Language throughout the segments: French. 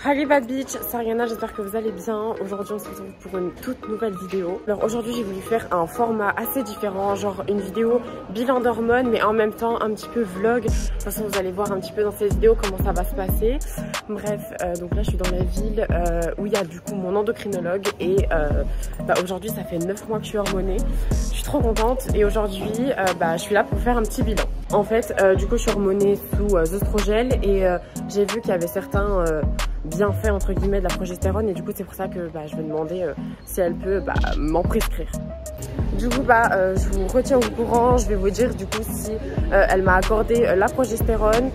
Salut Bad Bitch, c'est Ariana, j'espère que vous allez bien. Aujourd'hui on se retrouve pour une toute nouvelle vidéo. Alors aujourd'hui j'ai voulu faire un format assez différent, genre une vidéo bilan d'hormones mais en même temps un petit peu vlog. De toute façon vous allez voir un petit peu dans cette vidéo comment ça va se passer. Bref, donc là je suis dans la ville où il y a du coup mon endocrinologue et aujourd'hui ça fait 9 mois que je suis hormonée. Je suis trop contente et aujourd'hui je suis là pour faire un petit bilan. En fait du coup je suis hormonée sous oestrogel et j'ai vu qu'il y avait certains bienfaits entre guillemets de la progestérone et du coup c'est pour ça que je vais demander si elle peut m'en prescrire. Du coup je vous retiens au courant, je vais vous dire du coup si elle m'a accordé la progestérone.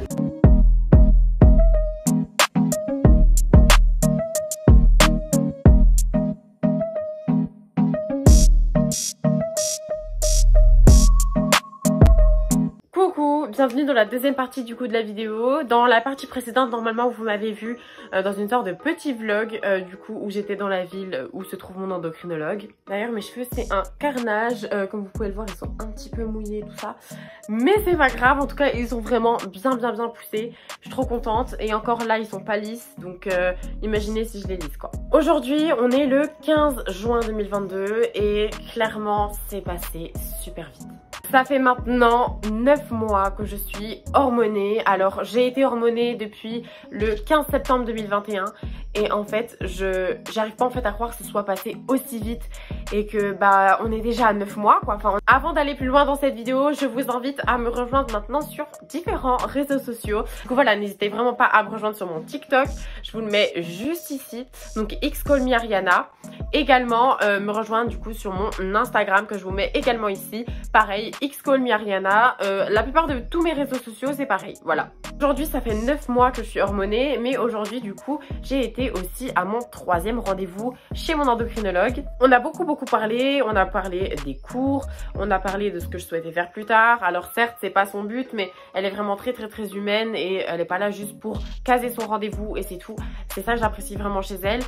Bienvenue dans la deuxième partie du coup de la vidéo. Dans la partie précédente normalement vous m'avez vu dans une sorte de petit vlog du coup où j'étais dans la ville où se trouve mon endocrinologue. D'ailleurs mes cheveux c'est un carnage, comme vous pouvez le voir ils sont un petit peu mouillés tout ça. Mais c'est pas grave, en tout cas ils sont vraiment bien poussés. Je suis trop contente et encore là ils sont pas lisses donc imaginez si je les lisse quoi. Aujourd'hui on est le 15 juin 2022 et clairement c'est passé super vite. Ça fait maintenant 9 mois que je suis hormonée. Alors j'ai été hormonée depuis le 15 septembre 2021 et en fait j'arrive pas en fait à croire que ce soit passé aussi vite et que on est déjà à 9 mois quoi. Enfin, avant d'aller plus loin dans cette vidéo, je vous invite à me rejoindre maintenant sur différents réseaux sociaux. Du coup voilà, n'hésitez vraiment pas à me rejoindre sur mon TikTok, je vous le mets juste ici. Donc xcallmeariana. Également me rejoindre du coup sur mon Instagram que je vous mets également ici. Pareil, xcallmeariana. La plupart de tous mes réseaux sociaux c'est pareil, voilà. Aujourd'hui ça fait 9 mois que je suis hormonée, mais aujourd'hui du coup j'ai été aussi à mon 3e rendez-vous chez mon endocrinologue. On a beaucoup parlé, on a parlé des cours, on a parlé de ce que je souhaitais faire plus tard. Alors certes c'est pas son but mais elle est vraiment très humaine et elle est pas là juste pour caser son rendez-vous et c'est tout. C'est ça que j'apprécie vraiment chez elle.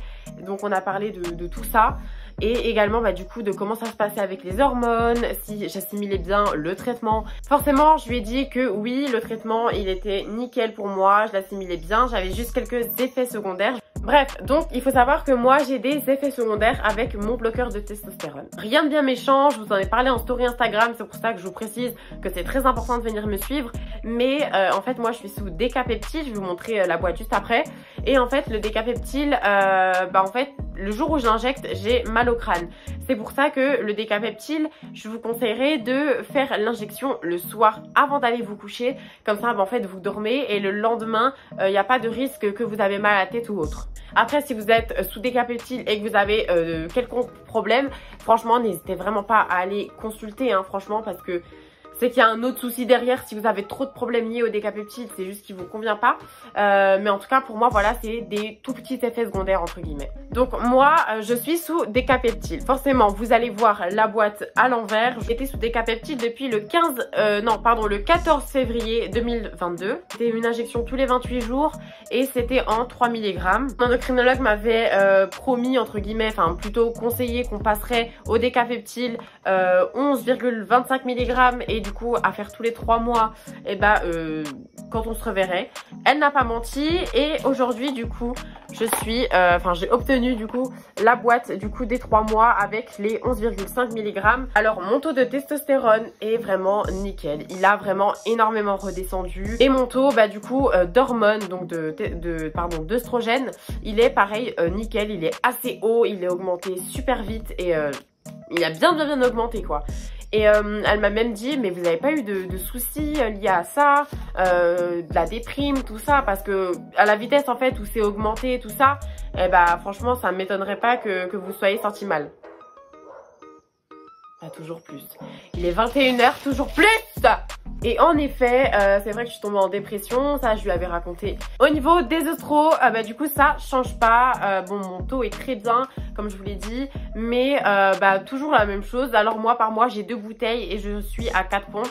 Donc on a parlé de tout ça. Et également du coup de comment ça se passait avec les hormones, si j'assimilais bien le traitement. Forcément je lui ai dit que oui, le traitement il était nickel pour moi, je l'assimilais bien, j'avais juste quelques effets secondaires. Bref, donc il faut savoir que moi j'ai des effets secondaires avec mon bloqueur de testostérone. Rien de bien méchant, je vous en ai parlé en story Instagram, c'est pour ça que je vous précise que c'est très important de venir me suivre. Mais en fait moi je suis sous Decapeptyl, je vais vous montrer la boîte juste après. Et en fait le Decapeptyl, en fait le jour où je l'injecte j'ai mal au crâne. C'est pour ça que le Decapeptyl, je vous conseillerais de faire l'injection le soir avant d'aller vous coucher. Comme ça en fait vous dormez et le lendemain il n'y a pas de risque que vous avez mal à la tête ou autre. Après si vous êtes sous Decapeptyl et que vous avez quelconque problème, franchement n'hésitez vraiment pas à aller consulter franchement, parce que c'est qu'il y a un autre souci derrière. Si vous avez trop de problèmes liés au Decapeptyl, c'est juste qu'il vous convient pas. Mais en tout cas pour moi voilà, c'est des tout petits effets secondaires entre guillemets. Donc moi je suis sous Decapeptyl. Forcément vous allez voir la boîte à l'envers. J'étais sous Decapeptyl depuis le 14 février 2022. C'était une injection tous les 28 jours et c'était en 3 mg. Mon endocrinologue m'avait promis entre guillemets, enfin plutôt conseillé qu'on passerait au Decapeptyl 11,25 mg et du coup à faire tous les 3 mois quand on se reverrait. Elle n'a pas menti et aujourd'hui du coup je suis j'ai obtenu du coup la boîte du coup des 3 mois avec les 11,5 mg. Alors mon taux de testostérone est vraiment nickel, il a vraiment énormément redescendu et mon taux du coup d'hormones, donc d'œstrogène, il est pareil nickel, il est assez haut, il est augmenté super vite et il a bien augmenté quoi. Et elle m'a même dit mais vous n'avez pas eu de soucis liés à ça, de la déprime, tout ça, parce que à la vitesse en fait où c'est augmenté tout ça, franchement ça ne m'étonnerait pas que vous soyez senti mal. Pas toujours plus. Il est 21 h, toujours plus. Et en effet, c'est vrai que je suis tombée en dépression, ça je lui avais raconté. Au niveau des œstros, du coup ça change pas. Bon, mon taux est très bien, comme je vous l'ai dit, mais toujours la même chose. Alors moi par mois j'ai 2 bouteilles et je suis à 4 pompes.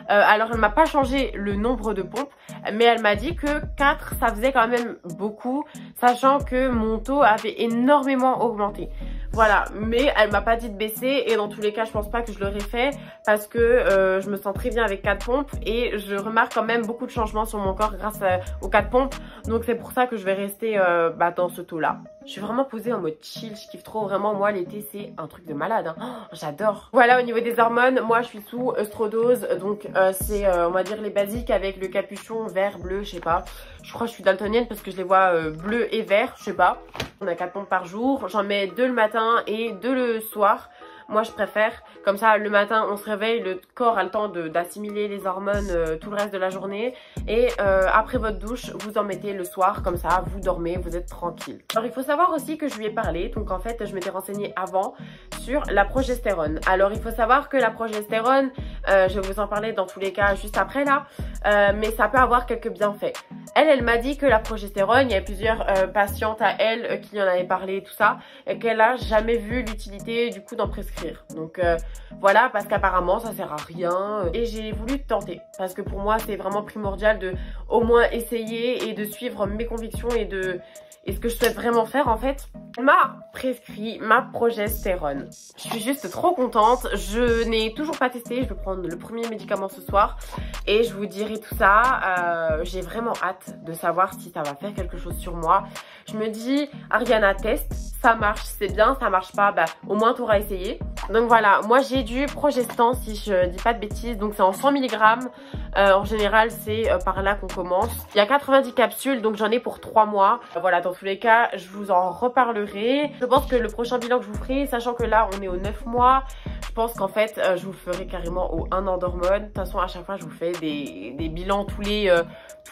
Alors elle m'a pas changé le nombre de pompes, mais elle m'a dit que 4 ça faisait quand même beaucoup, sachant que mon taux avait énormément augmenté. Voilà, mais elle m'a pas dit de baisser et dans tous les cas je pense pas que je l'aurais fait parce que je me sens très bien avec 4 pompes et je remarque quand même beaucoup de changements sur mon corps grâce aux 4 pompes. Donc c'est pour ça que je vais rester dans ce taux là. Je suis vraiment posée en mode chill, je kiffe trop, vraiment moi l'été c'est un truc de malade, hein. Oh, j'adore. Voilà, au niveau des hormones, moi je suis sous œstrodose, donc c'est on va dire les basiques avec le capuchon vert, bleu, je sais pas. Je crois que je suis daltonienne parce que je les vois bleu et vert, je sais pas. On a 4 pompes par jour, j'en mets 2 le matin et 2 le soir. Moi je préfère, comme ça le matin on se réveille, le corps a le temps d'assimiler les hormones tout le reste de la journée. Et après votre douche, vous en mettez le soir, comme ça vous dormez, vous êtes tranquille. Alors il faut savoir aussi que je lui ai parlé, donc en fait je m'étais renseignée avant sur la progestérone. Alors il faut savoir que la progestérone, je vais vous en parler dans tous les cas juste après là, mais ça peut avoir quelques bienfaits. Elle m'a dit que la progestérone, il y a plusieurs patientes à elle qui en avaient parlé tout ça, et qu'elle a jamais vu l'utilité du coup d'en prescrire. Donc voilà, parce qu'apparemment ça sert à rien et j'ai voulu tenter parce que pour moi c'est vraiment primordial de au moins essayer et de suivre mes convictions et ce que je souhaite vraiment faire en fait. Elle m'a prescrit ma progestérone. Je suis juste trop contente. Je n'ai toujours pas testé. Je vais prendre le premier médicament ce soir et je vous dirai tout ça. J'ai vraiment hâte de savoir si ça va faire quelque chose sur moi. Je me dis, Ariana, teste. Ça marche, c'est bien. Ça marche pas, bah au moins tu auras essayé. Donc voilà, moi j'ai du Progestan si je dis pas de bêtises. Donc c'est en 100 mg. En général c'est par là qu'on commence. Il y a 90 capsules donc j'en ai pour 3 mois. Voilà, dans tous les cas je vous en reparlerai. Je pense que le prochain bilan que je vous ferai, sachant que là on est aux 9 mois, je pense qu'en fait je vous le ferai carrément au 1 an d'hormones. De toute façon à chaque fois je vous fais des bilans tous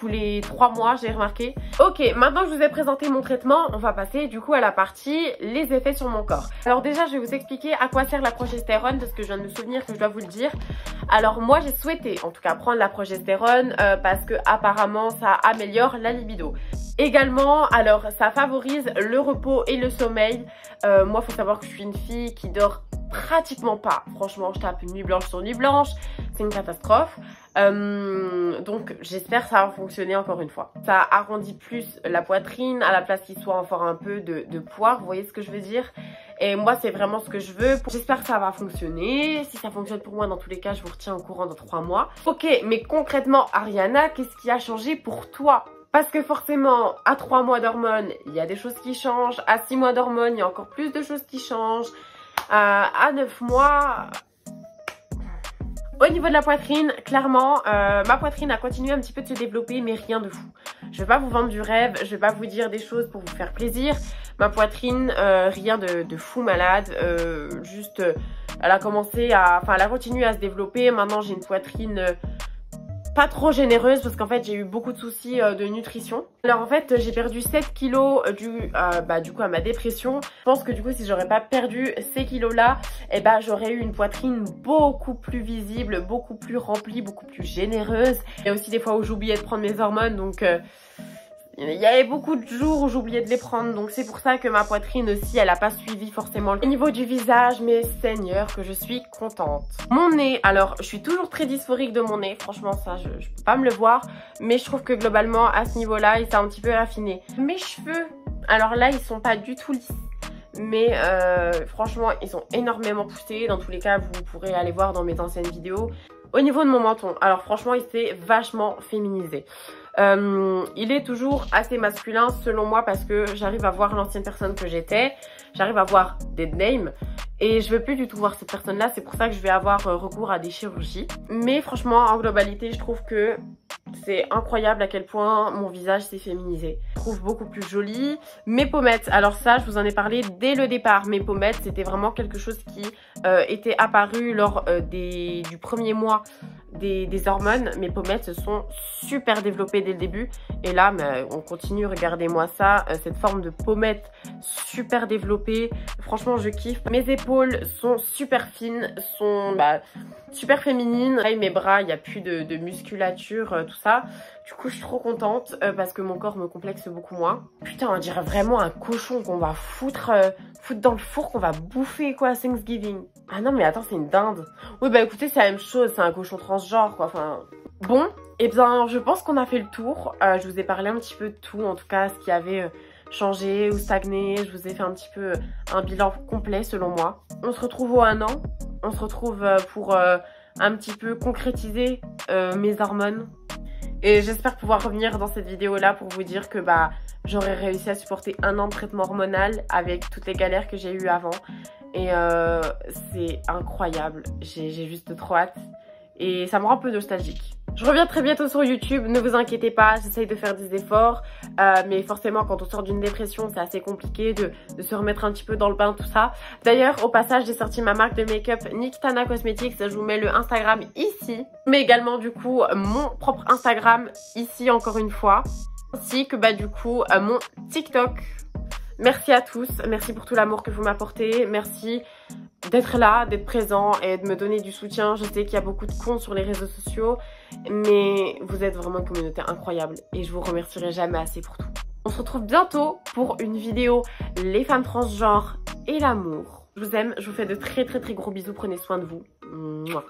les 3 mois, j'ai remarqué. Ok, maintenant que je vous ai présenté mon traitement, on va passer du coup à la partie les effets sur mon corps. Alors déjà je vais vous expliquer à quoi sert la progestérone parce que je viens de me souvenir que je dois vous le dire. Alors moi j'ai souhaité en tout cas prendre la progestérone parce que apparemment ça améliore la libido. Également, alors ça favorise le repos et le sommeil. Moi faut savoir que je suis une fille qui dort pratiquement pas. Franchement je tape nuit blanche sur nuit blanche, c'est une catastrophe. Donc j'espère que ça va fonctionner encore une fois. Ça arrondit plus la poitrine à la place qu'il soit encore un peu de poids, vous voyez ce que je veux dire? Et moi c'est vraiment ce que je veux. J'espère que ça va fonctionner. Si ça fonctionne pour moi dans tous les cas je vous retiens au courant dans 3 mois. Ok, mais concrètement Ariana, qu'est-ce qui a changé pour toi? Parce que forcément, à 3 mois d'hormones, il y a des choses qui changent. À 6 mois d'hormones, il y a encore plus de choses qui changent. À 9 mois... Au niveau de la poitrine, clairement, ma poitrine a continué un petit peu de se développer, mais rien de fou. Je vais pas vous vendre du rêve, je vais pas vous dire des choses pour vous faire plaisir. Ma poitrine, rien de fou malade, juste, elle a commencé à... Enfin, elle a continué à se développer. Maintenant, j'ai une poitrine... pas trop généreuse parce qu'en fait j'ai eu beaucoup de soucis de nutrition. Alors en fait j'ai perdu 7 kilos dû du coup à ma dépression. Je pense que du coup si j'aurais pas perdu ces kilos là, et j'aurais eu une poitrine beaucoup plus visible, beaucoup plus remplie, beaucoup plus généreuse. Il y a aussi des fois où j'oubliais de prendre mes hormones donc il y avait beaucoup de jours où j'oubliais de les prendre, donc c'est pour ça que ma poitrine aussi, elle a pas suivi forcément. Au niveau du visage, mais seigneur que je suis contente. Mon nez, alors je suis toujours très dysphorique de mon nez, franchement ça je peux pas me le voir, mais je trouve que globalement à ce niveau-là, il s'est un petit peu affiné. Mes cheveux, alors là ils sont pas du tout lisses. Mais franchement ils ont énormément poussé. Dans tous les cas vous pourrez aller voir dans mes anciennes vidéos. Au niveau de mon menton, alors franchement il s'est vachement féminisé. Il est toujours assez masculin selon moi parce que j'arrive à voir l'ancienne personne que j'étais. J'arrive à voir Dead Name. Et je veux plus du tout voir cette personne là. C'est pour ça que je vais avoir recours à des chirurgies. Mais franchement en globalité je trouve que c'est incroyable à quel point mon visage s'est féminisé. Je trouve beaucoup plus joli. Mes pommettes, alors ça je vous en ai parlé dès le départ. Mes pommettes c'était vraiment quelque chose qui était apparu lors du premier mois des hormones. Mes pommettes se sont super développées dès le début. Et là on continue, regardez-moi ça. Cette forme de pommette super développée. Franchement je kiffe. Mes épaules sont super fines, sont super féminines. Là, mes bras, il n'y a plus de musculature, tout ça. Du coup je suis trop contente parce que mon corps me complexe beaucoup moins. Putain on dirait vraiment un cochon qu'on va foutre dans le four, qu'on va bouffer quoi à Thanksgiving. Ah non mais attends c'est une dinde. Oui écoutez c'est la même chose, c'est un cochon transgenre quoi. Enfin bon, et bien je pense qu'on a fait le tour. Je vous ai parlé un petit peu de tout, en tout cas ce qu'il y avait changé ou stagné. Je vous ai fait un petit peu un bilan complet selon moi. On se retrouve au 1 an. On se retrouve pour un petit peu concrétiser mes hormones. Et j'espère pouvoir revenir dans cette vidéo là pour vous dire que j'aurais réussi à supporter 1 an de traitement hormonal avec toutes les galères que j'ai eues avant. Et c'est incroyable, j'ai juste trop hâte et ça me rend un peu nostalgique. Je reviens très bientôt sur YouTube, ne vous inquiétez pas, j'essaye de faire des efforts, mais forcément quand on sort d'une dépression c'est assez compliqué de se remettre un petit peu dans le bain, tout ça. D'ailleurs au passage j'ai sorti ma marque de make-up Nyktana Cosmetics, je vous mets le Instagram ici, mais également du coup mon propre Instagram ici encore une fois, ainsi que du coup mon TikTok. Merci à tous, merci pour tout l'amour que vous m'apportez, merci d'être là, d'être présent et de me donner du soutien. Je sais qu'il y a beaucoup de cons sur les réseaux sociaux, mais vous êtes vraiment une communauté incroyable et je vous remercierai jamais assez pour tout. On se retrouve bientôt pour une vidéo les femmes transgenres et l'amour. Je vous aime, je vous fais de très gros bisous, prenez soin de vous. Mouah.